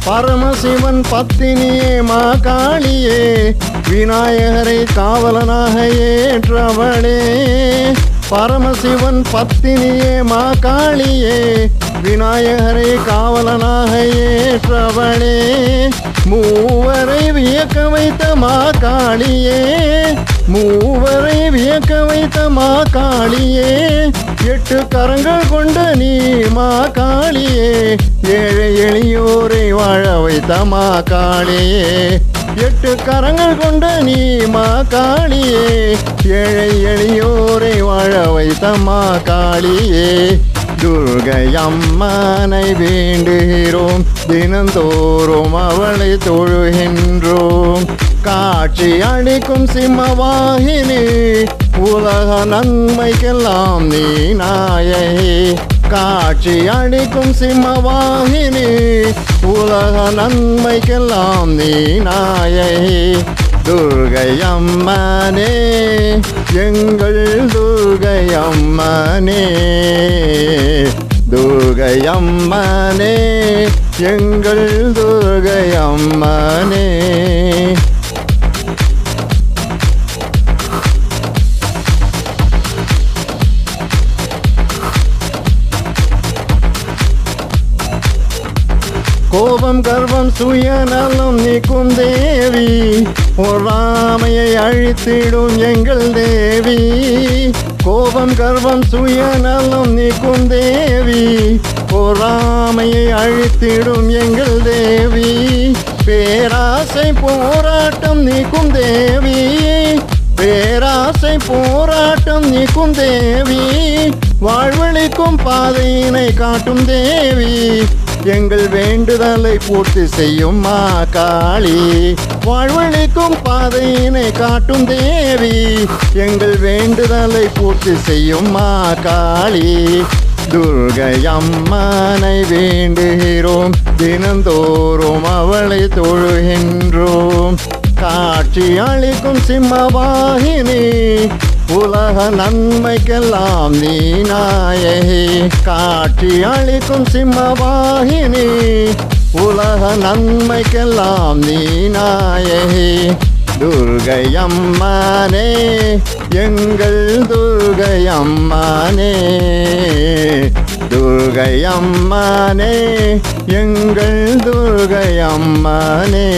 பரமசிவன் பத்தினியே மாகாளியே, விநாயகரை காவலனாக ஏற்றவளே. பரமசிவன் பத்தினியே மாகாளியே, விநாயகரை காவலனாக ஏற்றவளே. மூவரை வியக்க வைத்த மாகாளியே, மூவரை வியக்க வைத்த மாகாளியே. 8 கரங்கள் கொண்ட நீ மாகாளியே, ஏழை எளியோரை வாழ வைத்த மாகாளியே. 8 கரங்கள் கொண்ட நீ மாகாளியே, ஏழை எளியோரை வாழ வைத்த மாகாளியே. துர்கை அம்மனை வேண்டுகிறோம், தினந்தோறும் அவளை தொழுகின்றோம். காட்சி அளிக்கும் சிம்மவாகினி, உலக நன்மைக்கெல்லாம் நீ நாயகி. காட்சி அளிக்கும் சிம்மவாகினி, உலக நன்மைக்கெல்லாம் நீ நாயகி. துர்கை அம்மனே, எங்கள் துர்கை அம்மனே. துர்கை அம்மனே, எங்கள் துர்கை அம்மனே. கோபம் கர்வம் சுயநலம் நீக்கும் தேவி, பொறாமையை அழித்திடும் எங்கள் தேவி. கோபம் கர்வம் சுயநலம் நீக்கும் தேவி, பொறாமையை அழித்திடும் எங்கள் தேவி. பேராசை போராட்டம் நீக்கும் தேவி, பேராசை போராட்டம் நீக்கும் தேவி. வாழ்வழிக்கும் பாதையினை காட்டும் தேவி, எங்கள் வேண்டுதலை பூர்த்தி செய்யும் மாகாளி. வாழ்வழிக்கும் பாதையினை காட்டும் தேவி, எங்கள் வேண்டுதலை பூர்த்தி செய்யும் மாகாளி. துர்கை அம்மனை வேண்டுகிறோம், தினந்தோறும் அவளை தொழுகின்றோம். காட்சி அளிக்கும் சிம்மவாகினி, உலக நன்மைக்கெல்லாம் நீ நாயகி. காட்சி அளிக்கும் சிம்மவாகினி, உலக நன்மைக்கெல்லாம் நீ நாயகி. துர்கை அம்மனே, எங்கள் துர்கை அம்மனே. துர்கை அம்மனே, எங்கள் துர்கை அம்மனே.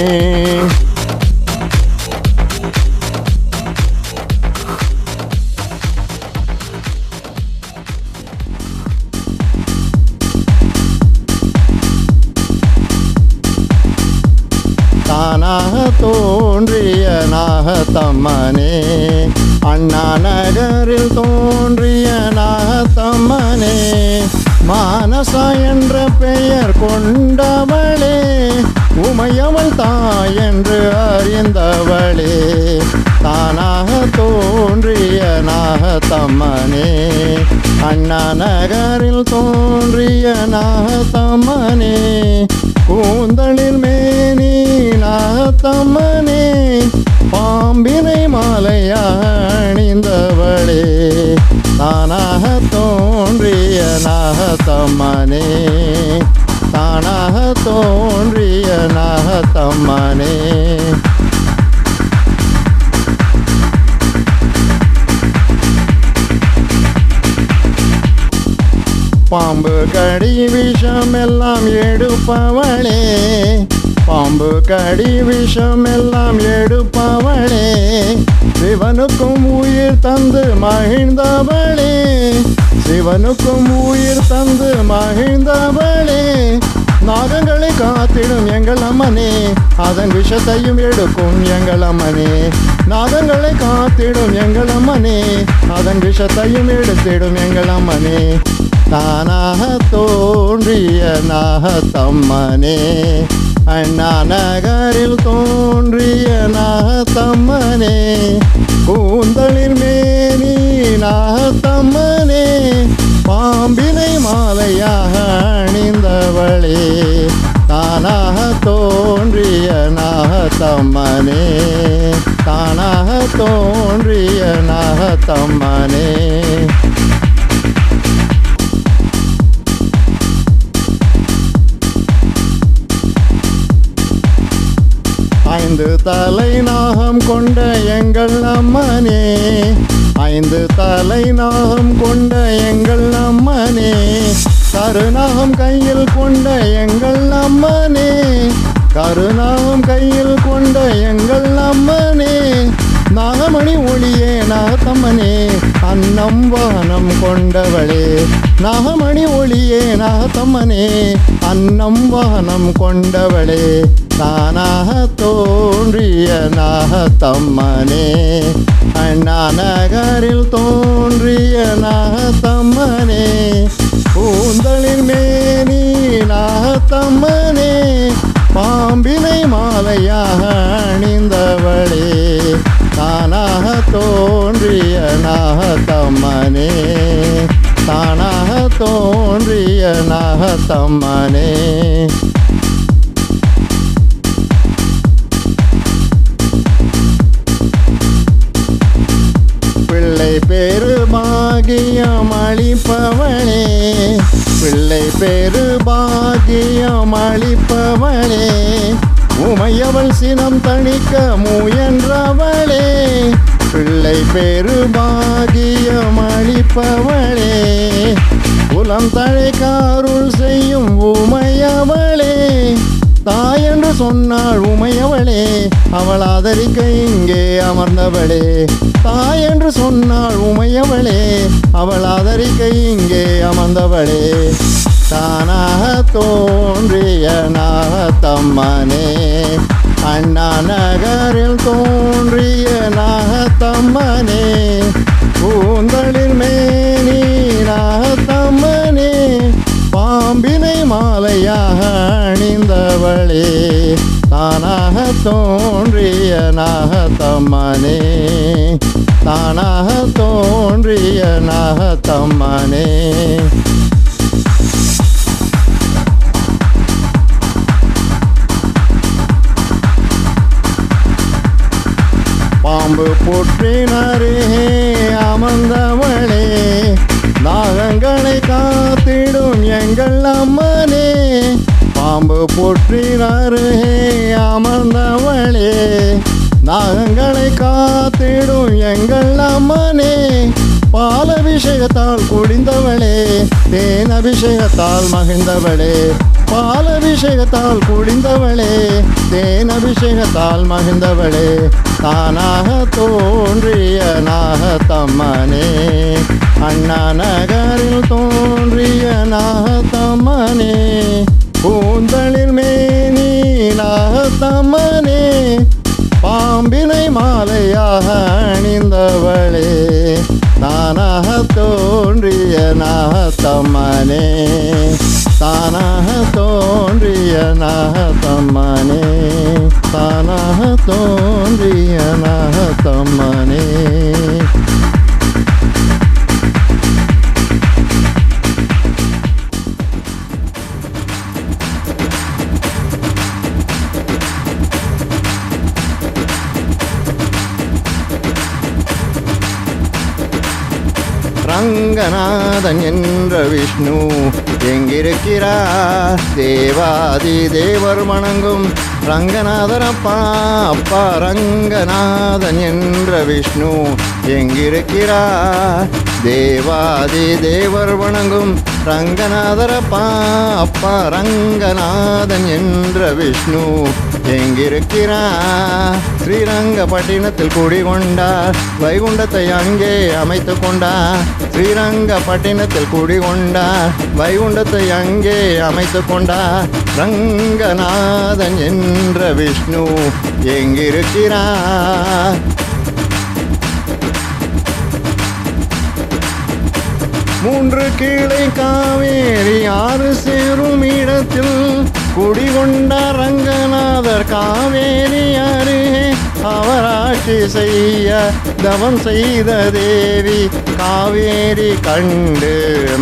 தானாக தோன்றிய நாகத்தம்மனே, அண்ணா நகரில் தோன்றிய நாகத்தம்மனே. மானசா என்ற பெயர் கொண்டவளே, உமையவள் தாய் என்று அறிந்தவளே. தானாக தோன்றிய நாகத்தம்மனே, அண்ணா நகரில் தோன்றிய நாகத்தம்மனே. கூந்தலில் மேனி நாகத்தம்மனே, பாம்பினை மாலையாக அணிந்தவளே. தானாக தோன்றிய நாகத்தம்மனே, தானாக தோன்றிய நாகத்தம்மனே. பாம்பு கடி விஷம் எல்லாம் எடுப்பவளே, பாம்பு கடி விஷம் எல்லாம் எடுப்பவளே. சிவனுக்கும் உயிர் தந்து மகிழ்ந்தவளே, சிவனுக்கும் உயிர் தந்து மகிழ்ந்தவளே. நாகங்களை காத்திடும் எங்கள் அம்மனே, அதன் விஷத்தையும் எடுக்கும் எங்கள் அம்மனே. நாகங்களை காத்திடும் எங்கள் அம்மனே, அதன் விஷத்தையும் எடுத்திடும் எங்கள் அம்மனே. தானாக தோன்றிய நாகத்தம்மனே, அண்ணா நகரில் தோன்றிய நாகத்தம்மனே. கூந்தலில் மேனி நாகத்தம்மனே, பாம்பினை மாலையாக அணிந்தவளே. தானாக தோன்றிய நாகத்தம்மனே, தானாக தோன்றிய நாகத்தம்மனே. 5 தலை நாகம் கொண்ட எங்கள் அம்மனே, 5 தலை நாகம் கொண்ட எங்கள் அம்மனே, கருநாகம் கையில் கொண்ட எங்கள் அம்மனே, கருநாகம் கையில் கொண்ட எங்கள் அம்மனே, நாகமணி ஒளியே நாகத்தம்மனே, அன்னம் வானம் கொண்டவளே, நாகமணி ஒளியே நாகத்தம்மனே, அன்னம் வானம் கொண்டவளே, தானாக தோன்றிய நாகத்தம்மனே, அண்ணா நகரில் தோன்றிய நாகத்தம்மனே, கூந்தலின் மேனி நாகத்தம்மனே, பாம்பினை மாலையாக அணிந்தவளே, தானாக தோன்றிய நாகத்தம்மனே, தானாக தோன்றிய நாகத்தம்மனே. பிள்ளை பேரு பாகியம் அளிப்பவளே, பிள்ளை பேரு பாகியம் அளிப்பவளே, உமையவள் சினம் தணிக்க முயன்றவளே, பிள்ளை பேரு பாகியம் அளிப்பவளே, குலம் தழைக்காருள் செய்யும் உமையவளே, தாயென்று சொன்னாள் உமையவளே, அவள் ஆதரிக்க இங்கே அமர்ந்தவளே, தாயென்று சொன்னாள் உமையவளே, அவள் ஆதரிக்க இங்கே அமர்ந்தவளே, தானாக தோன்றிய நாகத்தம்மனே, அண்ணா நகரில் தோன்றிய நாகத்தம்மனே, கூந்தலில் மேனி நாகத்தம்மனே, பாம்பினை மாலையாக அணிந்தவளே, தானாக தோன்றிய நாகத்தம்மனே, தானாக தோன்றிய நாகத்தம்மனே. பாம்பு புற்றினரே அமர்ந்தவளே, நாகங்களை காத்திடும் எங்கள் அம்மனே, பாம்பு புற்றினரே அமர்ந்தவளே, நாகங்களை காத்திடும் எங்கள் அம்மனே, பாலபிஷேகத்தால் குடிந்தவளே, தேன் அபிஷேகத்தால் மகிழ்ந்தவளே, பாலபிஷேகத்தால் குடிந்தவளே, தேன் அபிஷேகத்தால் மகிழ்ந்தவளே, தானாக தோன்றிய நாகத்தம்மனே, அண்ணா நகரில் தோன்றிய நாகத்தம்மனே, கூந்தலில் மேனி நாகத்தம்மனே, பாம்பினை மாலையாக அணிந்தவளே, தானாக தோன்றிய நாகத்தம்மனே, தானாக தோன்றிய நாகத்தம்மனே, தானாக தோன்றிய நாகத்தம்மனே. ரங்கநாதன் என்ற விஷ்ணு எங்கிருக்கிறார், தேவாதி தேவர் வணங்கும் ரங்கநாதன் அப்பா, அப்பா ரங்கநாதன் என்ற விஷ்ணு எங்கிருக்கிறார், தேவாதி தேவர் வணங்கும் ரங்கநாதரப்பா, அப்பா ரங்கநாதன் என்ற விஷ்ணு எங்கிருக்கிறார், ஸ்ரீரங்கப்பட்டினத்தில் குடிகொண்டார், வைகுண்டத்தை அங்கே அமைத்து கொண்டார், ஸ்ரீரங்கப்பட்டினத்தில் குடிகொண்டார், வைகுண்டத்தை அங்கே அமைத்து கொண்டார், ரங்கநாதன் என்ற விஷ்ணு எங்கிருக்கிறார். மூன்று கீழை காவேரி 6 சேரும் இடத்தில் குடிகொண்ட ரங்கநாதர் காவேரி அருகே அவராட்சி செய்ய தவம் செய்த தேவி காவேரி கண்டு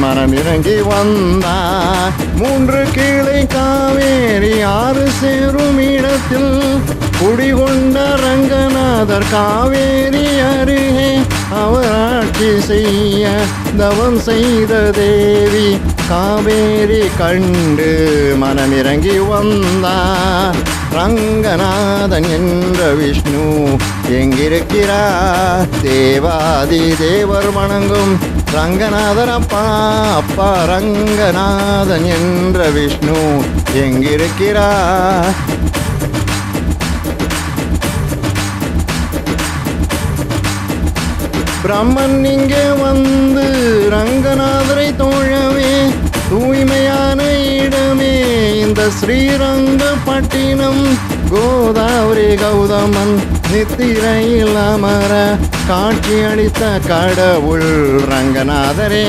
மனமிறங்கி வந்தார். 3 கீழை காவேரி 6 சேரும் இடத்தில் குடிகொண்ட ரங்கநாதர் காவேரி அருகே அவராட்சி செய்ய தவம் செய்த தேவி காவேரி கண்டு மனமிறங்கி வந்தார். ரங்கநாதன் என்ற விஷ்ணு எங்கிருக்கிறார்? தேவாதி தேவர் வணங்கும் ரங்கநாதர் அப்பா அப்பா. ரங்கநாதன் என்ற விஷ்ணு எங்கிருக்கிறார்? பிரம்மன் இங்கே வந்து ரங்கநாதரை தோழவே, தூய்மையான இடமே இந்த ஸ்ரீரங்கப்பட்டினம். கோதாவரி கௌதமன் நித்திரையில் அமர காட்சி அளித்த கடவுள் ரங்கநாதரே.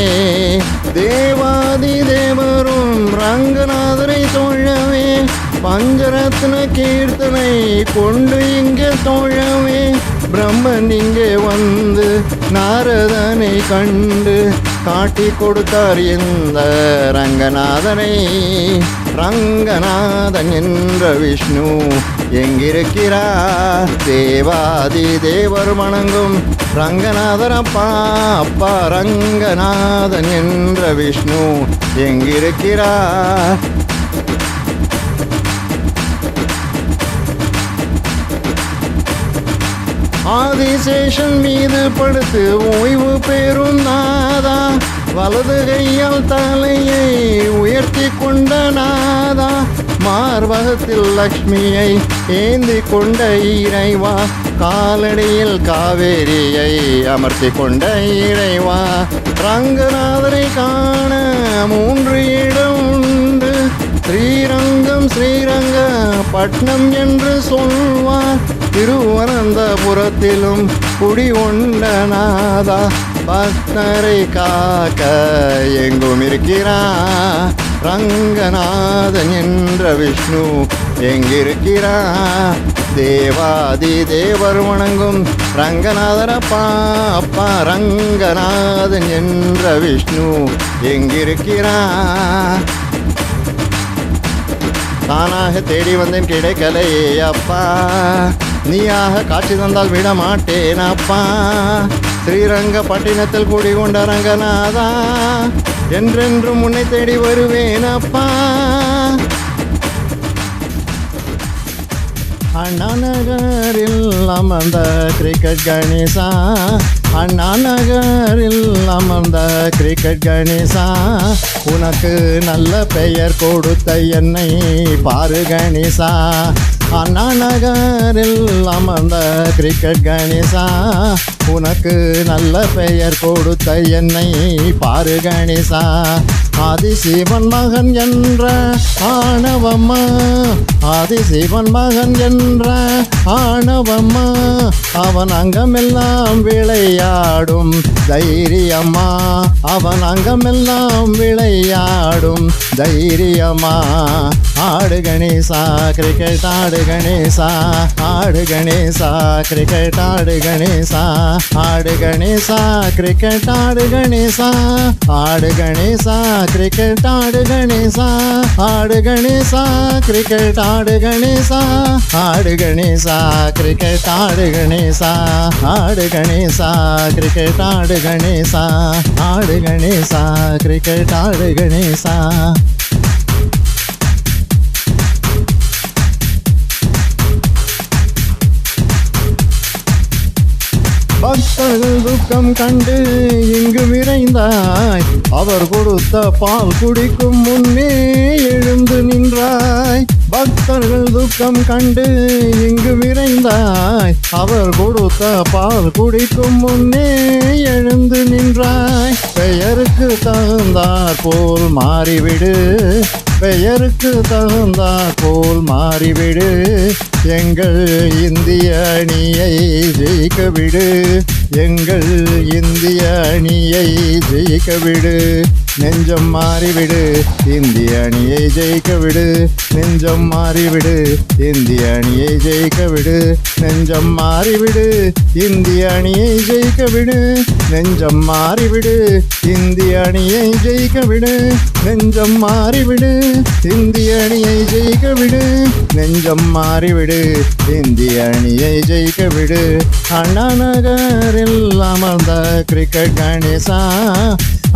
தேவாதி தேவரும் ரங்கநாதரை தோழவே, பஞ்சரத்ன கீர்த்தனை கொண்டு இங்கே தோழவே. பிரம்மன் இங்கே வந்து நாரதனை கண்டு காட்டி கொடுத்தார் இந்த ரங்கநாதனை. ரங்கநாதன் என்ற விஷ்ணு எங்கிருக்கிறார்? தேவாதி தேவர் வணங்கும் ரங்கநாதர் அப்பா அப்பா. ரங்கநாதன் என்ற விஷ்ணு எங்கிருக்கிறார்? ஆதிசேஷன் மீது படுத்து ஓய்வு பெறும் நாதா, வலது கையால் தலையை உயர்த்தி கொண்ட நாதா, மார்பகத்தில் லக்ஷ்மியை ஏந்தி கொண்ட இறைவா, காலடியில் காவேரியை அமர்த்தி கொண்ட இறைவா. ரங்கநாதரை காண 3 இடம் உண்டு. ஸ்ரீரங்கம் ஸ்ரீரங்க பட்னம் என்று சொல்வார். திருவனந்தபுரத்திலும் குடி கொண்ட நாதா, பக்தரை காக்க எங்கும் இருக்கிறார். ரங்கநாதன் என்ற விஷ்ணு எங்கிருக்கிறார்? தேவாதி தேவர் வணங்கும் ரங்கநாதர் அப்பா அப்பா. ரங்கநாதன் என்ற விஷ்ணு எங்கிருக்கிறார்? தானாக தேடி வந்தேன் கிடைக்கலையே அப்பா, நீயாக காட்சி தந்தால் விட மாட்டேன் அப்பா. ஸ்ரீரங்கப்பட்டினத்தில் குடிகொண்ட ரங்கநாதா, என்றென்றும் உன்னை தேடி வருவேன் அப்பா. அண்ணா நகரில் அமர்ந்த கிரிக்கெட் கணேசா, அண்ணா நகரில் அமர்ந்த கிரிக்கெட் கணேசா, உனக்கு நல்ல பெயர் கொடுத்த என்னை பாரு கணேசா. அண்ணா நகரில் அமர்ந்த கிரிக்கெட் கணேசா, உனக்கு நல்ல பெயர் கொடுத்த என்னை பாரு கணேசா. ஆதிசிவன் மகன் என்ற ஆணவம்மா, ஆதிசிவன் மகன் என்ற ஆணவம்மா, அவன் அங்கமெல்லாம் விளையாடும் தைரியம்மா, அவன் அங்கமெல்லாம் விளையாடும் தைரியம்மா. ஆடு கணேசா கிரிக்கெட் ஆடு கணேசா, ஆடு கணேசா கிரிக்கெட் ஆடு கணேசா, ஆடு கணேசா கிரிக்கெட் ஆடு கணேசா, ஆடு கணேசா கிரிக்கெட் ஆடு கணேசா, ஆடு கணேசா கிரிக்கெட் ஆடு கணேசா, ஆடு கணேசா கிரிக்கெட் ஆடு கணேசா, ஆடு கணேசா கிரிக்கெட் ஆடு கணேசா, ஆடு கணேசா கிரிக்கெட் ஆடு கணேசா. பக்தர்கள் துக்கம் கண்டு இங்கு விரைந்தாய், அவர் கொடுத்த பால் குடிக்கும் முன்னே எழுந்து நின்றாய். பக்தர்கள் துக்கம் கண்டு இங்கு விரைந்தாய், அவர் கொடுத்த பால் குடிக்கும் முன்னே எழுந்து நின்றாய். பெயருக்கு தகுந்தாற் போல் மாறிவிடு, பெயருக்கு தகுந்தாற் போல் மாறிவிடு, எங்கள் இந்திய அணியை ஜெயிக்க விடு, எங்கள் இந்திய அணியை ஜெயிக்க விடு. நெஞ்சம் மாறிவிடு, இந்திய அணியை ஜெயிக்க விடு, நெஞ்சம் மாறிவிடு, இந்திய அணியை ஜெயிக்க விடு, நெஞ்சம் மாறிவிடு, இந்திய அணியை ஜெயிக்க விடு, நெஞ்சம் மாறிவிடு, இந்திய அணியை ஜெயிக்க விடு, நெஞ்சம் மாறிவிடு, இந்திய அணியை ஜெயிக்க விடு, நெஞ்சம் மாறிவிடு, இந்திய அணியை ஜெயிக்க விடு. அண்ணா நகரில் அமர்ந்த கிரிக்கெட் கணேசா,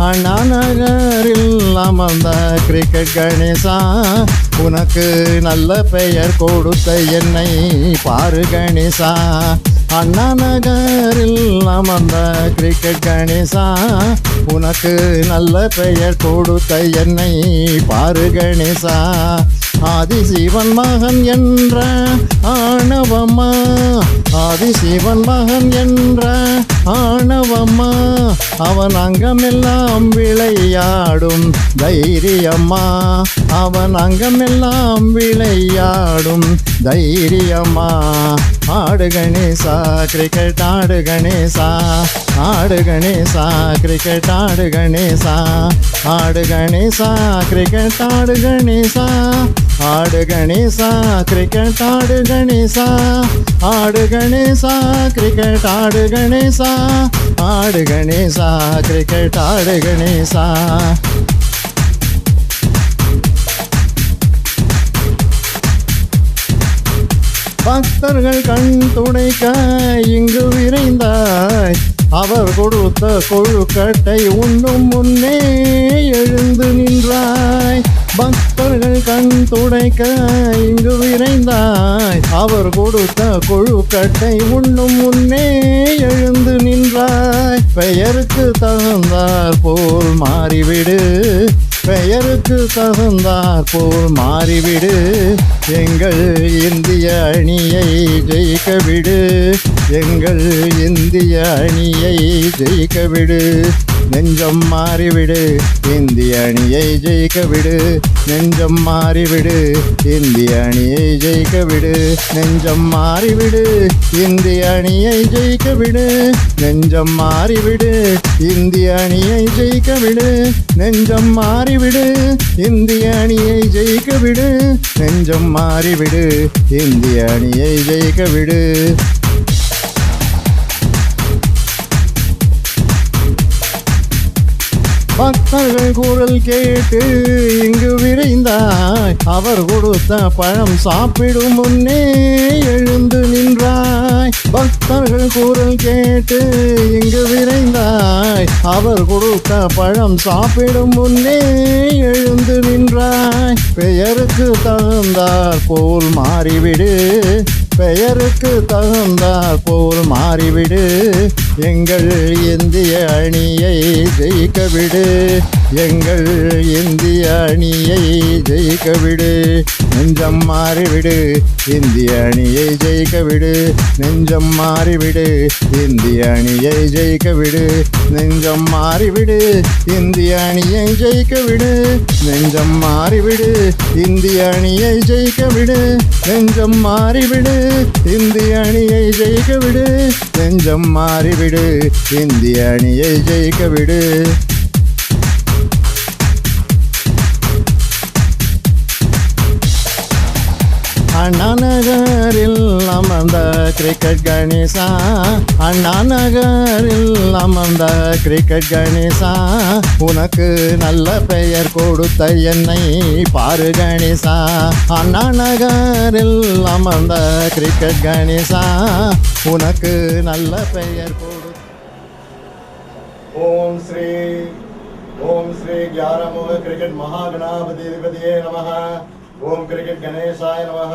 அண்ணா நகரில் அமர்ந்த கிரிக்கெட் கணேசா, உனக்கு நல்ல பெயர் கொடுத்த என்னை பாரு கணேசா. அண்ணா நகரில் அமர்ந்த கிரிக்கெட் கணேசா, உனக்கு நல்ல பெயர் கொடுத்த என்னை பாரு கணேசா. ஆதிசிவன் மகன் என்ற ஆணவம்மா, ஆதிசிவன் மகன் என்ற ஆணவம்மா, அவன் அங்கமெல்லாம் விளையாடும் தைரியம்மா, அவன் அங்கமெல்லாம் விளையாடும் தைரியம்மா. ஆடு கணேசா கிரிக்கெட் ஆடு கணேசா, ஆடு கணேசா கிரிக்கெட் ஆடு கணேசா, ஆடு கணேசா கிரிக்கெட் ஆடு கணேசா, ஆடு கணேசா கிரிக்கெட் ஆடு கணேசா, ஆடு கணேசா கிரிக்கெட் ஆடு கணேசா, ஆடு கணேசா கிரிக்கெட் ஆடு கணேசா. பக்தர்கள் கண் துடைக்க இங்கு விரைந்தாய், அவர் கொடுத்த கொழுக்கட்டை உண்ணும் முன்னே எழுந்து நின்றாய். பக்தர்கள் கண் துடைக்க இங்கு விரைந்தாய், அவர் கொடுத்த கொழுக்கட்டை உண்ணும் முன்னே எழுந்து நின்றாய். பெயருக்கு தகுந்தார் போல் மாறிவிடு, பெயருக்கு தகுந்தார் போல் மாறிவிடு, எங்கள் இந்திய அணியை ஜெயிக்க விடு, எங்கள் இந்திய அணியை ஜெயிக்க விடு. நெஞ்சம் மாறிவிடு, இந்திய அணியை ஜெயிக்க விடு, நெஞ்சம் மாறிவிடு, இந்திய அணியை ஜெயிக்க விடு, நெஞ்சம் மாறிவிடு, இந்திய அணியை ஜெயிக்க விடு, நெஞ்சம் மாறிவிடு, இந்திய அணியை ஜெயிக்க விடு, நெஞ்சம் மாறிவிடு, இந்திய அணியை ஜெயிக்க விடு, நெஞ்சம் மாறிவிடு, இந்திய அணியை ஜெயிக்க விடு. பக்தர்கள் குரல் கேட்டு இங்கு விரைந்தாய், அவர் கொடுத்த பழம் சாப்பிடும் முன்னே எழுந்து நின்றாய். பக்தர்கள் குரல் கேட்டு இங்கு விரைந்தாய், அவர் கொடுத்த பழம் சாப்பிடும் முன்னே எழுந்து நின்றாய். பெயருக்கு தகுந்தார் போல் மாறிவிடு, பெயருக்கு தகுந்தார் போல் மாறிவிடு, எங்கள் இந்திய அணியை ஜெயிக்க விடு, எங்கள் இந்திய அணியை ஜெயிக்க விடு. நெஞ்சம் மாறிவிடு, இந்திய அணியை ஜெயிக்க விடு, நெஞ்சம் மாறிவிடு, இந்திய அணியை ஜெயிக்க விடு, நெஞ்சம் மாறிவிடு, இந்திய அணியை ஜெயிக்க விடு, நெஞ்சம் மாறிவிடு, இந்திய அணியை ஜெயிக்க விடு, நெஞ்சம் மாறிவிடு, இந்திய அணியை ஜெயிக்க விடு, நெஞ்சம் மாறிவிடு, இந்திய அணியை ஜெயிக்க விடு. அண்ணா நகரில் அமர்ந்த கிரிக்கெட் கணேசா, அண்ணா நகரில் அமர்ந்த கிரிக்கெட் கணேசா, உனக்கு நல்ல பெயர் கொடுத்த என்னை பாரு கணேசா. அண்ணா நகரில் அமர்ந்த கிரிக்கெட் கணேசா, உனக்கு நல்ல பெயர் கொடு. ஓம் ஸ்ரீ ஓம் ஸ்ரீ ग्यारहमुख क्रिकेट महागणाधिपतिये नमः। ओम क्रिकेट गणेशाय नमः।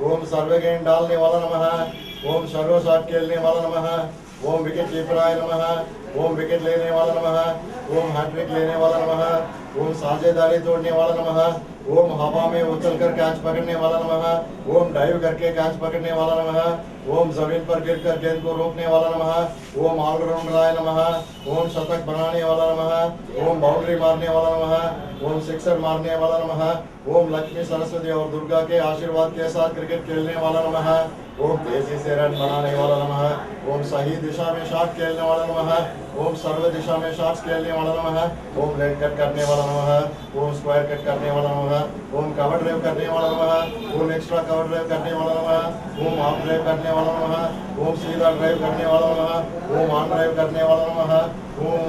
ओम सर्व गेंद डालने वाला नमः। ओम सर्व शॉट खेलने वाला नमः। ओम विकेट कीपराय नमः। ओम विकेट लेने वाला नमः। ओम हैट्रिक लेने वाला नमः। ओम साझेदारी तोड़ने वाला नमः। ओम हवा में उछलकर कैच पकड़ने वाला नमः। ओम डाइव करके कैच पकड़ने वाला नमः। ओम जमीन पर गिरकर गेंद को रोकने वाला नमः। ओम ऑलराउंडराय नमः। ओम शतक बनाने वाला नमः। ओम बाउंड्री मारने वाला नमः। ओम सिक्सर मारने वाला नमः। ओम लक्ष्मी सरस्वती और दुर्गा के आशीर्वाद के साथ क्रिकेट खेलने वाला नमः। ओम तेजी से रन बनाने वाला नमः। ओम सही दिशा में शॉट खेलने वाला नमः। ओम सर्व दिशा में शॉट्स खेलने वाला नमः। ओम लेग कट करने वाला नमः। ओम स्क्वायर कट करने वाला नमः। ओम कवर ड्राइव करने वाला नमः। ओम एक्स्ट्रा कवर ड्राइव करने वाला नमः। ओम ऑफ ड्राइव करने वाला नमः। ओम सीधा ड्राइव करने वाला नमः। ओम ऑन ड्राइव करने वाला नमः। ओम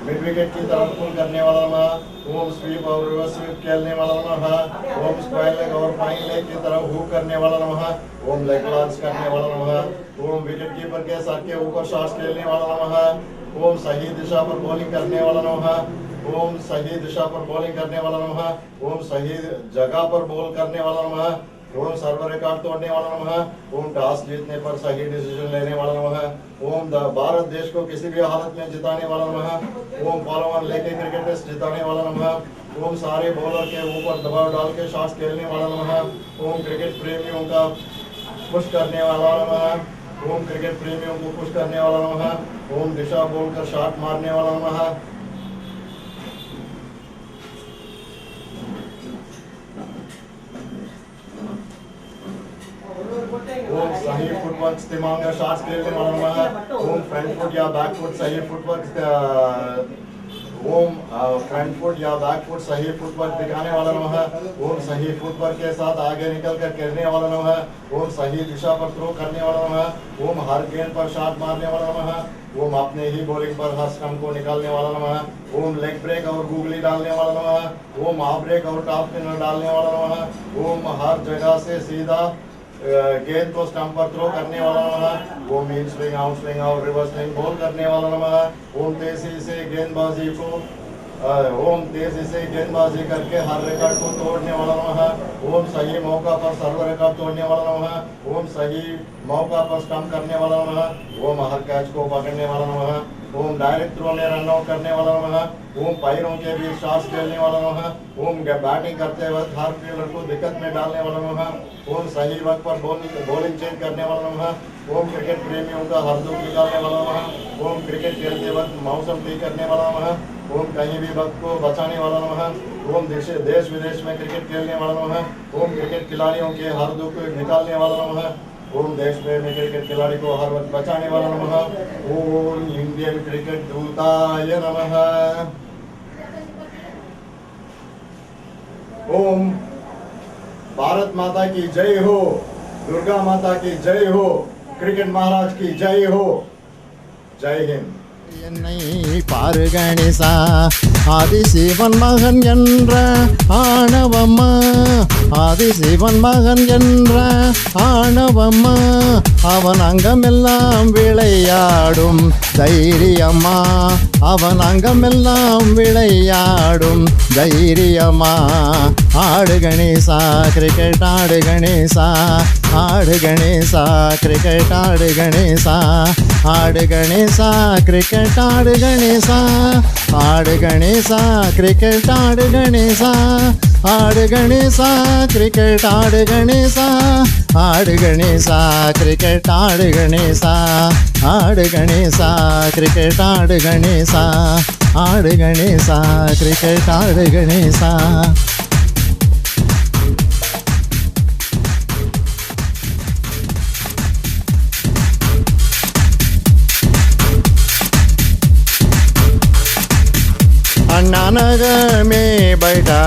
मिड विकेट की तरफ पुल करने वाला नमः। ओम स्वीप और रिवर्स स्वीप खेलने वाला नमः। ओम स्क्वायर लेग और फाइन लेग की तरफ हुक करने वाला नमः। ओम लेग लॉन्च करने वाला नमः। ओम विकेट कीपर के सर के ऊपर शॉट्स खेलने वाला नमः। ओम सही दिशा पर बॉलिंग करने वाला नमः। ओम सही दिशा पर बॉलिंग करने वाला नमः। ओम सही जगह पर बॉल करने वाला नमः। ओम सर्व रिकॉर्ड तोड़ने वाला नमः। ओम टॉस जीतने पर सही डिसीजन लेने वाला नमः। ओम भारत देश को किसी भी हालत में जिताने वाला नमः। ओम फॉलोअर लेके क्रिकेट टेस्ट जिताने वाला नमः। ओम सारे बॉलर के ऊपर दबाव डाल के शॉट्स खेलने वाला नमः। ओम क्रिकेट प्रेमियों का खुश करने वाला नमः। ओम क्रिकेट प्रेमियों को खुश करने वाला नमः। ओम दिशा बोलकर शॉट मारने वाला नमः। ओम सही फुटवर्क इस्तेमाल का शॉट्स खेलने वाला नमः। ओम फ्रंट फुट या बैक फुट सही फुटवर्क ओम फ्रंट फुट या बैक फुट सही फुटवर्क दिखाने वाला नमः। ओम सही फुटवर्क के साथ आगे निकल कर खेलने वाला नमः। ओम सही दिशा पर थ्रो करने वाला नमः। ओम हर गेंद पर शॉट मारने वाला नमः। ओम अपने ही बॉलिंग पर हर स्टंप को निकालने वाला नमः। ओम लेग ब्रेक और गूगली डालने वाला नमः। ओम हाफ ब्रेक और टॉप स्पिनर डालने वाला नमः। ओम हर जगह से सीधा गेंद को स्टंप पर थ्रो करने वाला नमः। ओम इन स्विंग आउट स्विंग और रिवर्स स्विंग बॉल करने वाला नमः। ओम तेजी से गेंदबाजी करके हर रिकॉर्ड को तोड़ने वाला नमः। ओम सही मौका पर सर्व रिकॉर्ड तोड़ने वाला नमः। ओम सही मौका पर स्टंप करने वाला नमः। ओम हर कैच को पकड़ने वाला नमः। ओम डायरेक्ट थ्रो में रन आउट करने वाला नमः। ओम पैरों के बीच शॉट्स खेलने वाला नमः। ओम बैटिंग करते वक्त हर फील्डर को दिक्कत में डालने वाला नमः। ओम सही वक्त पर बॉलिंग चेंज करने वाला नमः। ओम क्रिकेट प्रेमियों का हर दुख निकालने वाला नमः। ओम क्रिकेट खेलते वक्त मौसम ठीक करने वाला नमः। ओम कहीं भी वक्त को बचाने वाला नमः। ओम देश विदेश में क्रिकेट खेलने वाला नमः। ओम क्रिकेट खिलाड़ियों के हर दुख निकालने वाला नमः। ओम देश में क्रिकेट खिलाड़ी को हर वक्त बचाने वाला नमः। ओम इंडियन क्रिकेट दूताय नमः। ओम भारत माता की जय हो। दुर्गा माता की जय हो। क्रिकेट महाराज की जय हो। जय हिंद। என்னை பாரு கணேசா ஆதிசிவன் மகன் என்ற ஆணவம்மா ஆதிசிவன் மகன் என்ற ஆணவம்மா அவன் அங்கமெல்லாம் விளையாடும் தைரியம்மா அவன் அங்கமெல்லாம் விளையாடும் தைரியம்மா ஆடு கணேசா கிரிக்கெட் ஆடு கணேசா ஆடு கணேசா கிரிக்கெட் ஆடு கணேசா ஆடு கணேசா கிரிக்கெட் ஆடு கணேசா ஆடு கணேசா கிரிக்கெட் ஆடு கணேசா ஆடு கணேசா கிரிக்கெட் ஆடு கணேசா ஆடு கணேசா கிரிக்கெட் ஆடு கணேசா ஆடு கணேசா கிரிக்கெட் ஆடு கணேசா ஆடு கணேசா கிரிக்கெட் ஆடு கணேசா अन्ना नगर में बैठा